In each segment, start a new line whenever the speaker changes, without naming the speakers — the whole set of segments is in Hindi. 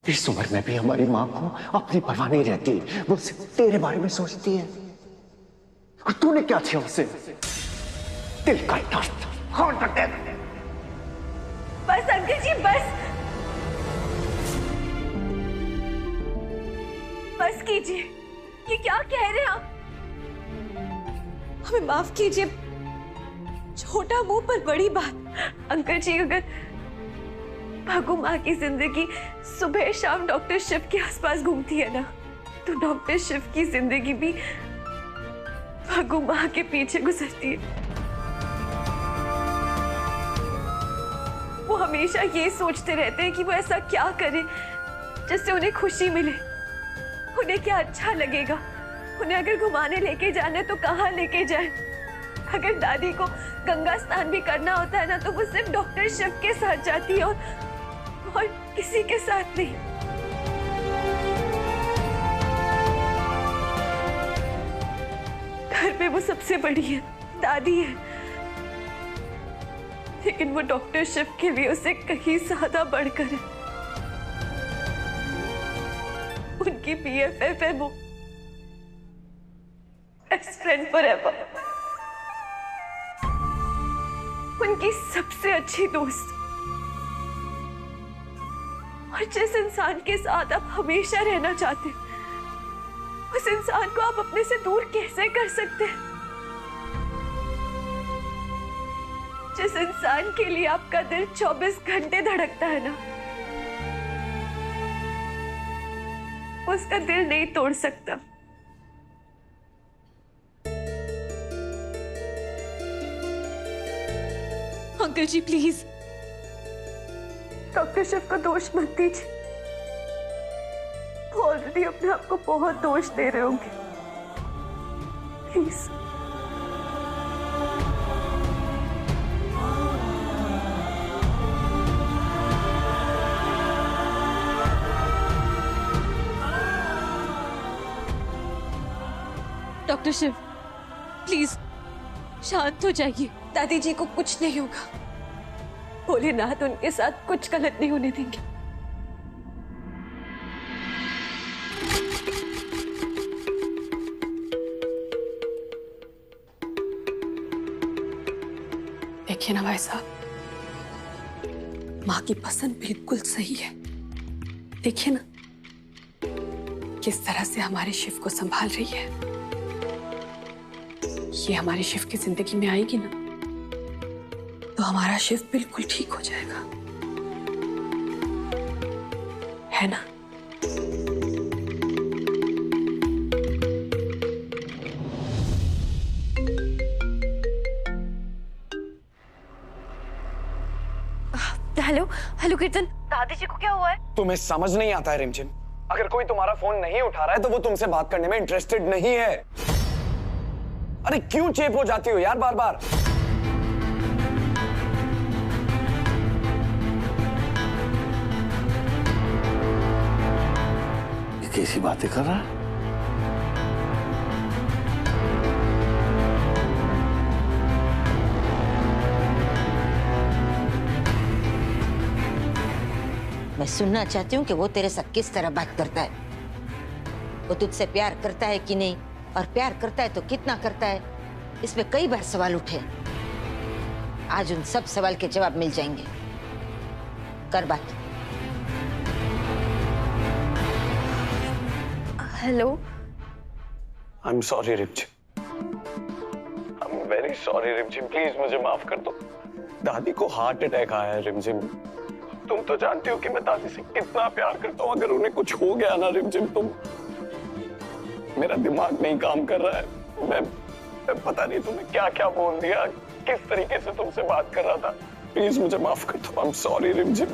इस उम्र में भी हमारी माँ को अपनी परवाह नहीं रहती, वो सिर्फ तेरे बारे में सोचती है। और तूने क्या किया उसे? दिल का दर्द, हार्ट अटैक।
बस अंकल जी, बस कीजिए। ये क्या कह रहे हैं आप? हमें माफ कीजिए, छोटा मुंह पर बड़ी बात। अंकल जी, अगर भागू माँ की जिंदगी सुबह शाम डॉक्टर शिव के आसपास घूमती है ना, तो डॉक्टर शिव की जिंदगी भी भागू माँ के पीछे गुजरती है। वो हमेशा ये सोचते रहते हैं कि वो ऐसा क्या करे जिससे उन्हें खुशी मिले, उन्हें क्या अच्छा लगेगा। उन्हें अगर घुमाने लेके जाना तो कहाँ लेके जाए? अगर दादी को गंगा स्नान भी करना होता है ना, तो वो सिर्फ डॉक्टर शिव के साथ जाती है और किसी के साथ नहीं। घर पे वो सबसे बड़ी है, दादी है, लेकिन वो डॉक्टर शिव के लिए उसे कहीं ज्यादा बढ़कर है। उनकी BFF है वो, बेस्ट फ्रेंड फॉरएवर, उनकी सबसे अच्छी दोस्त। और जिस इंसान के साथ आप हमेशा रहना चाहते हैं, उस इंसान को आप अपने से दूर कैसे कर सकते हैं? जिस इंसान के लिए आपका दिल 24 घंटे धड़कता है ना, उसका दिल नहीं तोड़ सकता। Uncle ji please, doctor Shiv को दोष मत दीजिए। वो ऑलरेडी अपने आप को बहुत दोष दे रहे होंगे। प्लीज। डॉक्टर शिव प्लीज शांत हो जाइए। दादी जी को कुछ नहीं होगा, भोलेनाथ उनके साथ कुछ गलत नहीं होने देंगे। देखिए ना भाई साहब, माँ की पसंद बिल्कुल सही है। देखिए ना किस तरह से हमारे शिव को संभाल रही है। ये हमारे शिव की जिंदगी में आएगी ना, तो हमारा शिव बिल्कुल ठीक हो जाएगा, है ना? हेलो हेलो कीर्तन, दादी जी को क्या हुआ है?
तुम्हें समझ नहीं आता है रिमझिम। अगर कोई तुम्हारा फोन नहीं उठा रहा है तो वो तुमसे बात करने में इंटरेस्टेड नहीं है। अरे क्यों चेप हो जाती हो यार बार बार?
ये कैसी बातें कर रहा है?
मैं सुनना चाहती हूँ कि वो तेरे साथ किस तरह बात करता है। वो तुझसे प्यार करता है कि नहीं, और प्यार करता है तो कितना करता है, इस पे कई बार सवाल उठे। आज उन सब सवाल के जवाब मिल जाएंगे। कर बात।
हेलो।
आई एम सॉरी रिमझिम, आई एम वेरी सॉरी रिमझिम, प्लीज मुझे माफ कर दो। दादी को हार्ट अटैक आया है रिमझिम। तुम तो जानती हो कि मैं दादी से कितना प्यार करता हूँ। अगर उन्हें कुछ हो गया ना रिमझिम, मेरा दिमाग नहीं काम कर रहा है। मैं पता नहीं तुम्हें क्या क्या बोल दिया, किस तरीके से तुमसे बात कर रहा था। प्लीज मुझे माफ कर दो। आई एम सॉरी रिमझिम,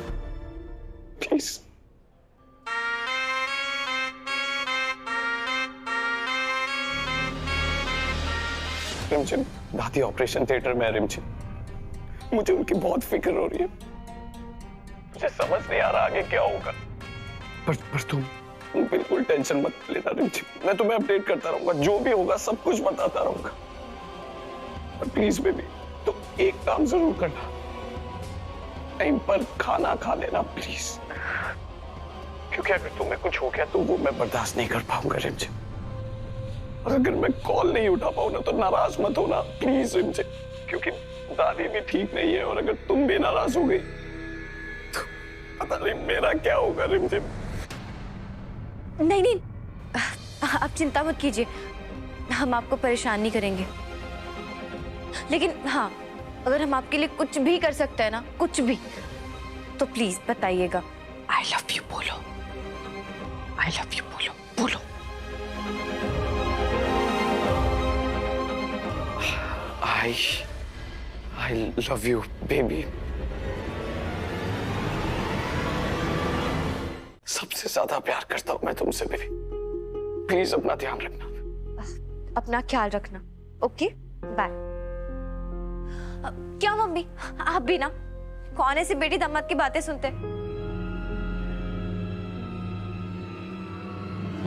प्लीज। रिमझिम, दादी ऑपरेशन थिएटर में है रिमझिम। मुझे उनकी बहुत फिक्र हो रही है। मुझे समझ नहीं आ रहा आगे क्या होगा। पर तुम बिल्कुल टेंशन मत लेना रिमझिम। मैं तुम्हें अपडेट करता रहूंगा, जो भी होगा सब कुछ बताता रहूंगा। और प्लीज बेबी, तो एक काम जरूर करना, टाइम पर खाना खा लेना प्लीज। क्योंकि अगर तुम्हें कुछ हो गया तो वो मैं बर्दाश्त नहीं कर पाऊंगा रिमझिम। और अगर मैं कॉल नहीं उठा पाऊँ ना तो नाराज मत होना प्लीज रिमझिम, क्योंकि दादी भी ठीक नहीं है और अगर तुम भी नाराज हो गई तो पता नहीं मेरा क्या होगा रिमझिम।
नहीं नहीं, आप चिंता मत कीजिए, हम आपको परेशान नहीं करेंगे। लेकिन हाँ, अगर हम आपके लिए कुछ भी कर सकते हैं ना, कुछ भी, तो प्लीज बताइएगा।
आई लव यू बोलो, आई लव यू बोलो, बोलो। I love you baby. सबसे ज्यादा प्यार करता हूं मैं तुमसे बेबी, प्लीज अपना ध्यान रखना।
अपना ख्याल रखना। Okay bye. क्या मम्मी, आप भी ना कौन ऐसी बेटी दामाद की बातें सुनते?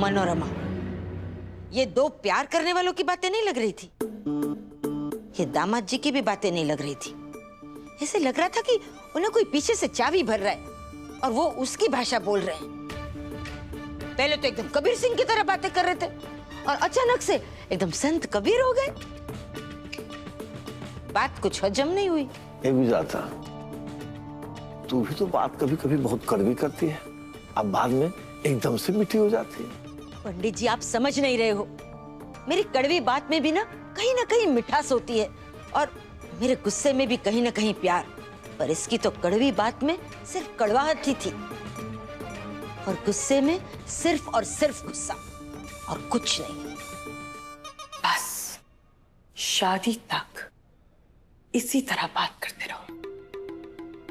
मनोरमा, ये दो प्यार करने वालों की बातें नहीं लग रही थी, ये दामाद जी की भी बातें नहीं लग रही थी। ऐसे लग रहा था कि उन्हें कोई पीछे से चाबी भर रहा है और वो उसकी भाषा बोल रहे हैं। पहले तो एकदम कबीर सिंह की तरह बातें कर रहे थे और अचानक से एकदम संत कबीर हो गए। बात कुछ हजम नहीं हुई।
ये भी जाता, तू भी तो बात कभी कभी बहुत कड़वी करती है, अब बाद में एकदम से मीठी हो जाती है।
पंडित जी, आप समझ नहीं रहे हो, मेरी कड़वी बात में भी ना कहीं मिठास होती है और मेरे गुस्से में भी कहीं ना कहीं प्यार। पर इसकी तो कड़वी बात में सिर्फ कड़वाहट ही थी और गुस्से में सिर्फ और सिर्फ गुस्सा और कुछ नहीं।
बस शादी तक इसी तरह बात करते रहो।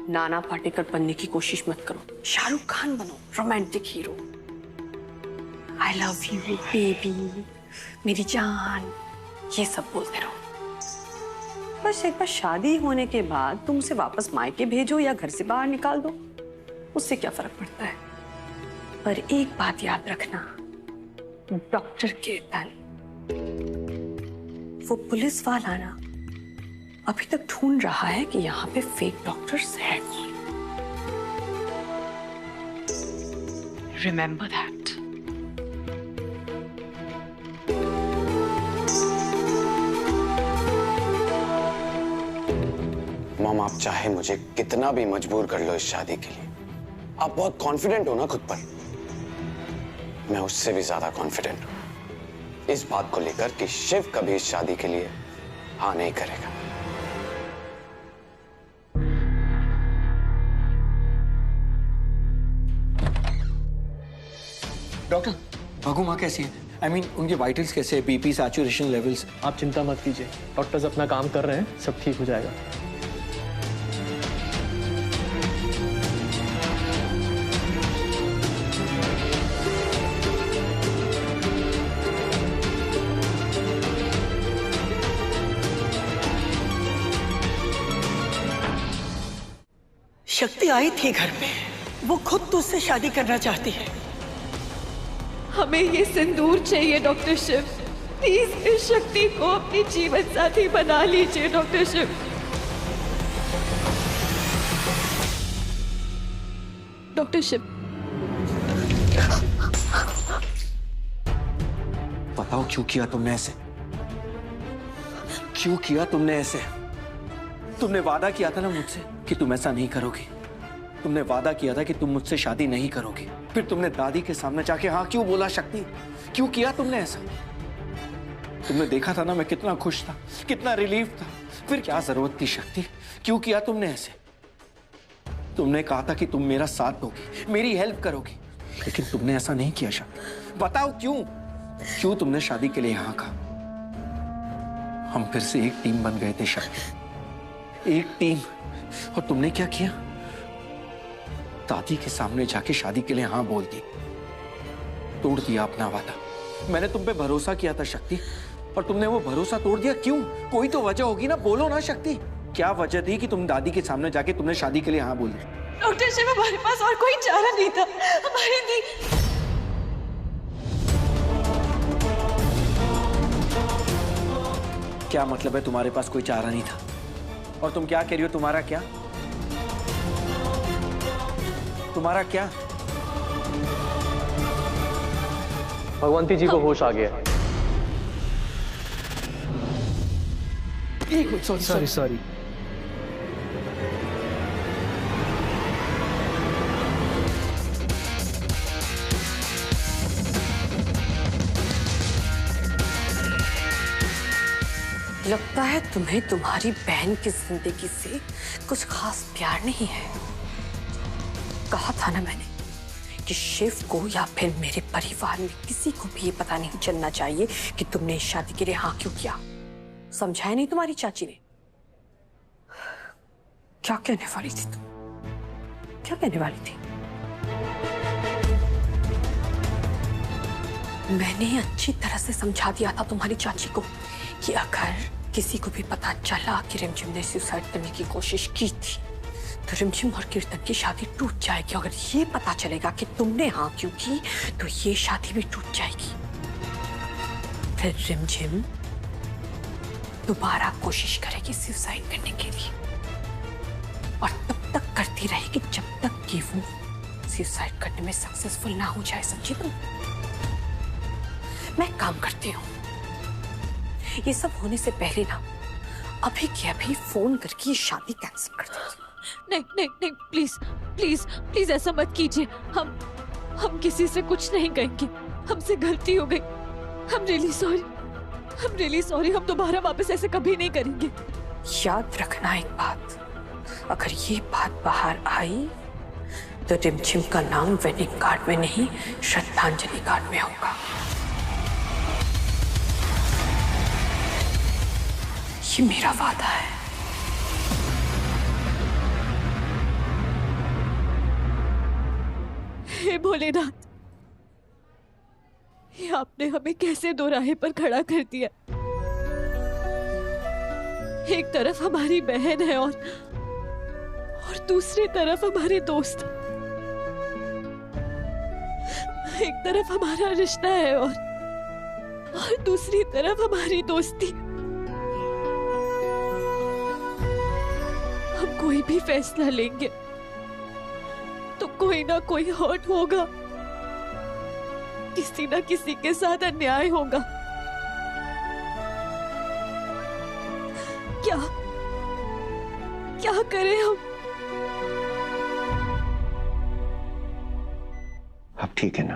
नाना पाटेकर बनने की कोशिश मत करो, शाहरुख खान बनो, romantic hero. I love you baby, मेरी जान, ये सब बोलते रहो। बस एक बार शादी होने के बाद तुम उसे वापस मायके भेजो या घर से बाहर निकाल दो, उससे क्या फर्क पड़ता है। पर एक बात याद रखना, डॉक्टर केतन, वो पुलिस वाला ना अभी तक ढूंढ रहा है कि यहाँ पे फेक डॉक्टर्स है कौन। Remember that.
मॉम, आप चाहे मुझे कितना भी मजबूर कर लो इस शादी के लिए, आप बहुत कॉन्फिडेंट हो ना खुद पर। मैं उससे भी ज्यादा कॉन्फिडेंट हूं इस बात को लेकर कि शिव कभी इस शादी के लिए हाँ नहीं करेगा।
डॉक्टर, भगू माँ कैसी है? I mean, उनके वाइटल्स कैसे है, बीपी, सैचुरेशन लेवल्स?
आप चिंता मत कीजिए, डॉक्टर्स अपना काम कर रहे हैं, सब ठीक हो जाएगा।
शक्ति आई थी घर पे, वो खुद तुझसे शादी करना चाहती है।
हमें ये सिंदूर चाहिए डॉक्टर शिव, प्लीज इस शक्ति को अपनी जीवन साथी बना लीजिए डॉक्टर शिव। डॉक्टर शिव,
बताओ क्यों किया तुमने ऐसे? क्यों किया तुमने ऐसे? तुमने वादा किया था ना मुझसे कि तुम ऐसा नहीं करोगी। तुमने वादा किया था कि तुम मुझसे शादी नहीं करोगी, फिर तुमने दादी के सामने जाके हाँ क्यों बोला शक्ति? क्यों किया तुमने ऐसा? तुमने देखा था ना मैं कितना खुश था, कितना रिलीफ था, फिर क्या जरूरत थी शक्ति? क्यों किया तुमने ऐसे? तुमने कहा था कि तुम मेरा साथ दोगी, मेरी हेल्प करोगी, लेकिन तुमने ऐसा नहीं किया शक्ति। बताओ क्यों? क्यों तुमने शादी के लिए हाँ कहा? हम फिर से एक टीम बन गए थे शक्ति, एक टीम। और तुमने क्या किया? दादी के सामने जाके शादी के लिए हाँ बोल दी, तोड़ दिया अपना वादा। मैंने तुम पे भरोसा किया था शक्ति, और तुमने वो भरोसा तोड़ दिया। क्यों? कोई तो वजह होगी ना, बोलो ना शक्ति। क्या वजह थी कि तुम दादी के सामने जाके तुमने शादी के लिए हाँ बोल दी?
डॉक्टर शिव, हमारे पास और कोई चारा नहीं था। हमारी दी
क्या मतलब है तुम्हारे पास कोई चारा नहीं था? और तुम क्या कह रही हो? तुम्हारा क्या?
भगवंती जी को होश आ गया।
Sorry sorry.
लगता है तुम्हें तुम्हारी बहन की जिंदगी से कुछ खास प्यार नहीं है। कहा था ना मैंने कि शिव को या फिर मेरे परिवार में किसी को भी ये पता नहीं चलना चाहिए कि तुमने इस शादी के लिए हाँ क्यों किया। समझाया नहीं तुम्हारी चाची ने? क्या कहने वाली थी तुम? क्या कहने वाली थी? मैंने अच्छी तरह से समझा दिया था तुम्हारी चाची को कि अगर किसी को भी पता चला कि रिमझिम ने सुसाइड करने की कोशिश की थी तो रिमझिम और कीर्तन की शादी टूट जाएगी। अगर ये पता चलेगा कि तुमने हाँ क्यों की तो ये शादी भी टूट जाएगी। फिर रिमझिम दोबारा कोशिश करेगी सुसाइड करने के लिए और तब तक करती रहेगी जब तक कि वो सुसाइड करने में सक्सेसफुल ना हो जाए। समझी तुम? मैं काम करती हूँ, ये सब होने से पहले ना अभी के अभी फोन करके ये शादी कैंसिल कर देती हूँ।
नहीं नहीं नहीं, प्लीज प्लीज प्लीज ऐसा मत कीजिए। हम किसी से कुछ नहीं कहेंगे। हमसे गलती हो गई। हम रियली सॉरी। हम दोबारा वापस ऐसे कभी नहीं करेंगे।
याद रखना एक बात, अगर ये बात बाहर आई तो रिमझिम का नाम वेडिंग कार्ड में नहीं श्रद्धांजलि कार्ड में होगा। ये मेरा वादा है।
हे भोलेनाथ, ये आपने हमें कैसे दो राहे पर खड़ा कर दिया। एक तरफ हमारी बहन है और दूसरी तरफ हमारे दोस्त। एक तरफ हमारा रिश्ता है और दूसरी तरफ हमारी दोस्ती। हम कोई भी फैसला लेंगे तो कोई ना कोई हर्ट होगा, किसी ना किसी के साथ अन्याय होगा। क्या करें हम?
अब ठीक है ना,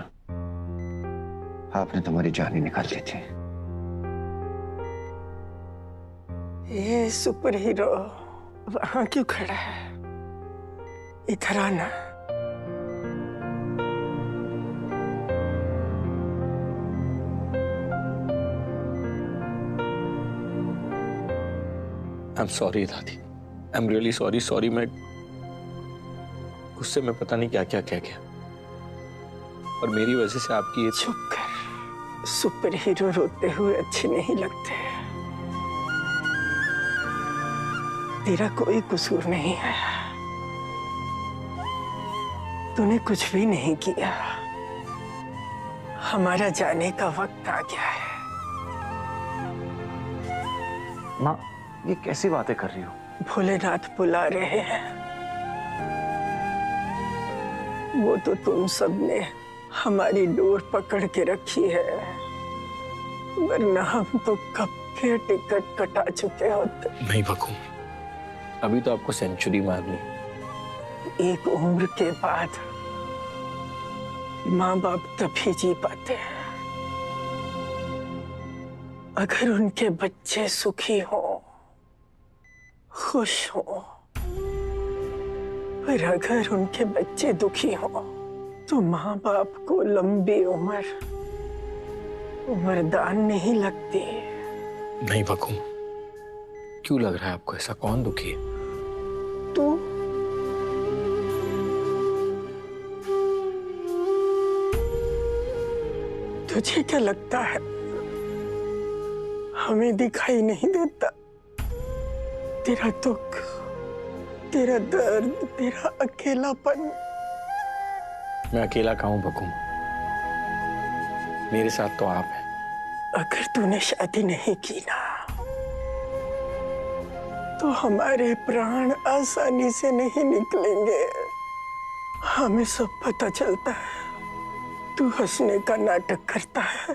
आपने तुम्हारी जान ही निकाल ली थी।
ये सुपर हीरो वहां क्यों खड़ा है? इधर आना।
आई एम सॉरी दादी, आई एम रियली सॉरी। मैं गुस्से में पता नहीं क्या क्या कह गया और मेरी वजह से आपकी ये।
चुप कर, सुपर हीरो रोते हुए अच्छे नहीं लगते। तेरा कोई कसूर नहीं है, तूने कुछ भी नहीं किया। हमारा जाने का वक्त आ गया है।
माँ, ये कैसी बातें कर रही हो?
भोलेनाथ बुला रहे हैं। वो तो तुम सबने हमारी डोर पकड़ के रखी है, वरना हम तो कब के टिकट कटा चुके होते।
नहीं बकू, अभी तो आपको सेंचुरी मारनी।
एक उम्र के बाद माँ बाप तभी जी पाते हैं अगर उनके बच्चे सुखी हो, खुश हो। पर अगर उनके बच्चे दुखी हो तो माँ बाप को लंबी उम्र दान नहीं लगती।
नहीं बकू, क्यों लग रहा है आपको ऐसा? कौन दुखी है?
तू। तुझे क्या लगता है हमें दिखाई नहीं देता? तेरा दुख, तेरा दर्द, तेरा अकेलापन।
मैं अकेला कहूं बकू? मेरे साथ तो आप हैं।
अगर तूने शादी नहीं की ना तो हमारे प्राण आसानी से नहीं निकलेंगे। हमें सब पता चलता है। तू हंसने का नाटक करता है।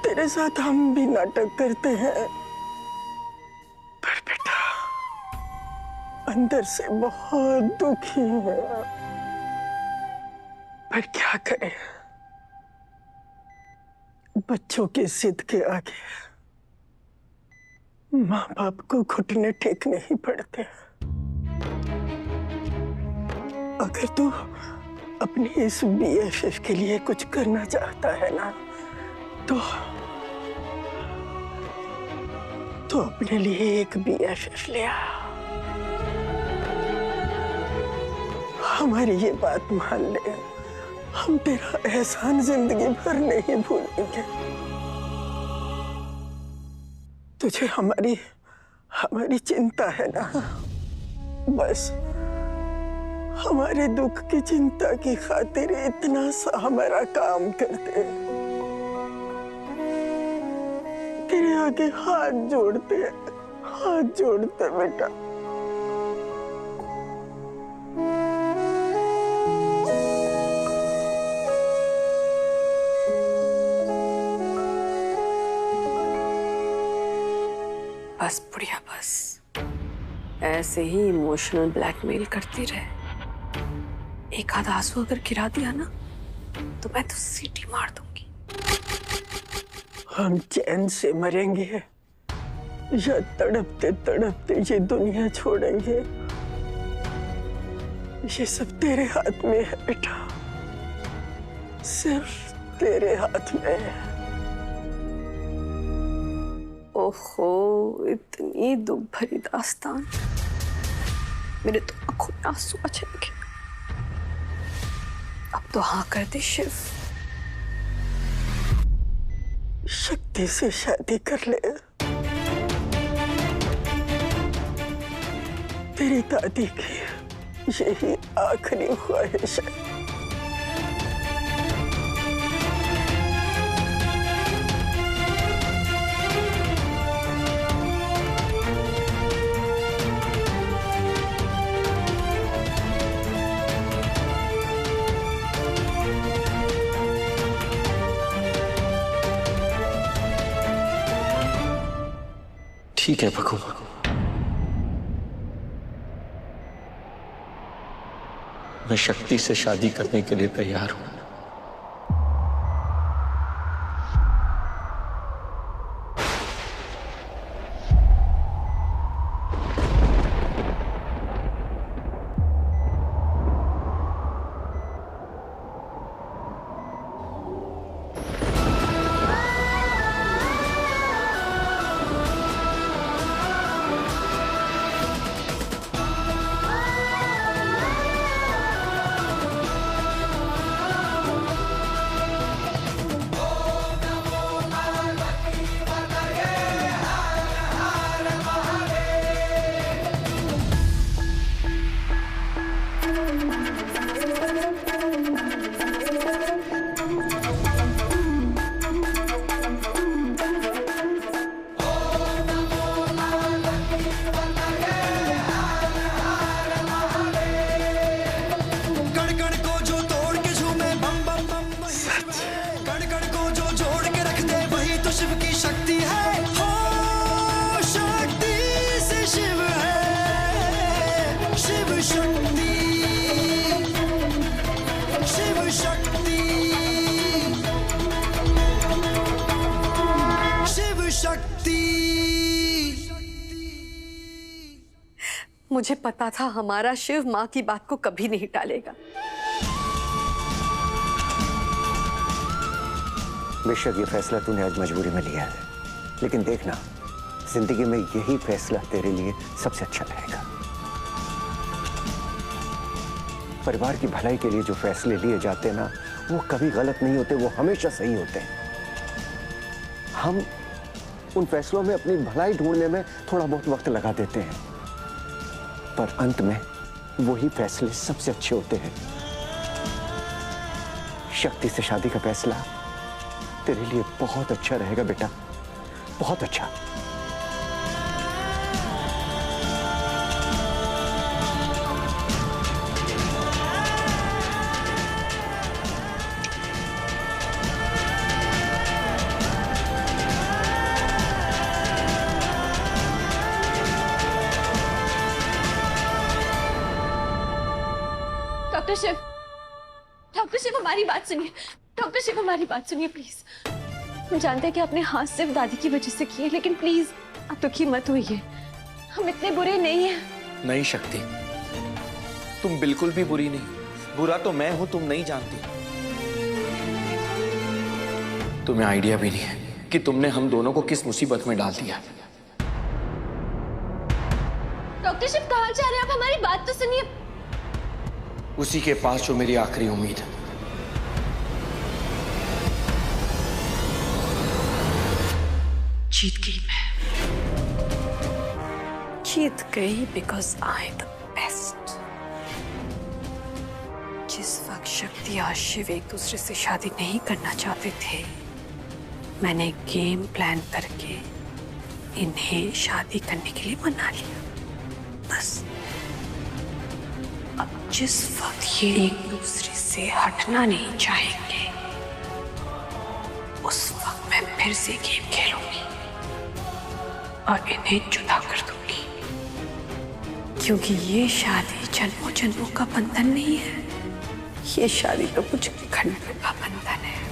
तेरे साथ हम भी नाटक करते हैं, पर बेटा अंदर से बहुत दुखी है। पर क्या करें, बच्चों की जिद के आगे माँ बाप को घुटने टेकने ही पड़ते हैं। अगर तू अपनी इस BFF के लिए कुछ करना चाहता है ना, तो अपने लिए एक BFF ले आ। हमारी ये बात मान ले, हम तेरा एहसान जिंदगी भर नहीं भूलेंगे। तुझे हमारी चिंता है ना, बस हमारे दुख की चिंता की खातिर इतना सा हमारा काम करते, तेरे आगे हाथ जोड़ते बेटा।
बस बुढ़िया, बस ऐसे ही इमोशनल ब्लैकमेल करती रहे। एक आध आंसू अगर गिरा दिया ना, तो मैं तो सीटी मार दूंगी।
हम चैन से मरेंगे या तड़पते तड़पते ये दुनिया छोड़ेंगे, ये सब तेरे हाथ में है बेटा, सिर्फ तेरे हाथ में है।
ओहो, इतनी दुख भरी दास्तान, मेरे तो आंखों में आंसू आ जाएंगे। अब तो हाँ कर दे शिव।
शक्ति से शादी कर ले। तेरी दादी की यही आखिरी ख्वाहिश है।
ठीक है भगू, मैं शक्ति से शादी करने के लिए तैयार हूं।
मुझे पता था हमारा शिव माँ की बात को कभी नहीं टालेगा।
बेशक ये फैसला तूने आज मजबूरी में लिया है, लेकिन देखना जिंदगी में यही फैसला तेरे लिए सबसे अच्छा रहेगा। परिवार की भलाई के लिए जो फैसले लिए जाते हैं ना, वो कभी गलत नहीं होते, वो हमेशा सही होते हैं। हम उन फैसलों में अपनी भलाई ढूंढने में थोड़ा बहुत वक्त लगा देते हैं, पर अंत में वही फैसले सबसे अच्छे होते हैं। शक्ति से शादी का फैसला तेरे लिए बहुत अच्छा रहेगा बेटा, बहुत अच्छा।
डॉक्टर शिव हमारी बात सुनिए। डॉक्टर शिव हमारी बात सुनिए प्लीज। हम जानते हैं कि आपने हाथ सिर्फ दादी की वजह से किए, लेकिन प्लीज आप दुखी मत होइए। हम इतने बुरे नहीं हैं।
नहीं शक्ति, तुम बिल्कुल भी बुरी नहीं। बुरा तो मैं हूं, तुम नहीं जानती। तुम्हें आइडिया भी नहीं है कि तुमने हम दोनों को किस मुसीबत में डाल दिया।
डॉक्टर शिव कहाँ जा रहे हैं आप? हमारी बात तो सुनिए।
उसी के पास जो मेरी आखिरी उम्मीद है।
जीत गई मैं, जीत गई बिकॉज आई द बेस्ट। जिस वक्त शक्ति और शिव एक दूसरे से शादी नहीं करना चाहते थे, मैंने गेम प्लान करके इन्हें शादी करने के लिए मना लिया। बस अब जिस वक्त ये एक दूसरे से हटना नहीं चाहेंगे, उस वक्त मैं फिर से गेम खेलूंगी और इन्हें जुदा कर दूंगी, क्योंकि ये शादी जन्मों जन्मों का बंधन नहीं है। ये शादी तो कुछ घंटों का बंधन है।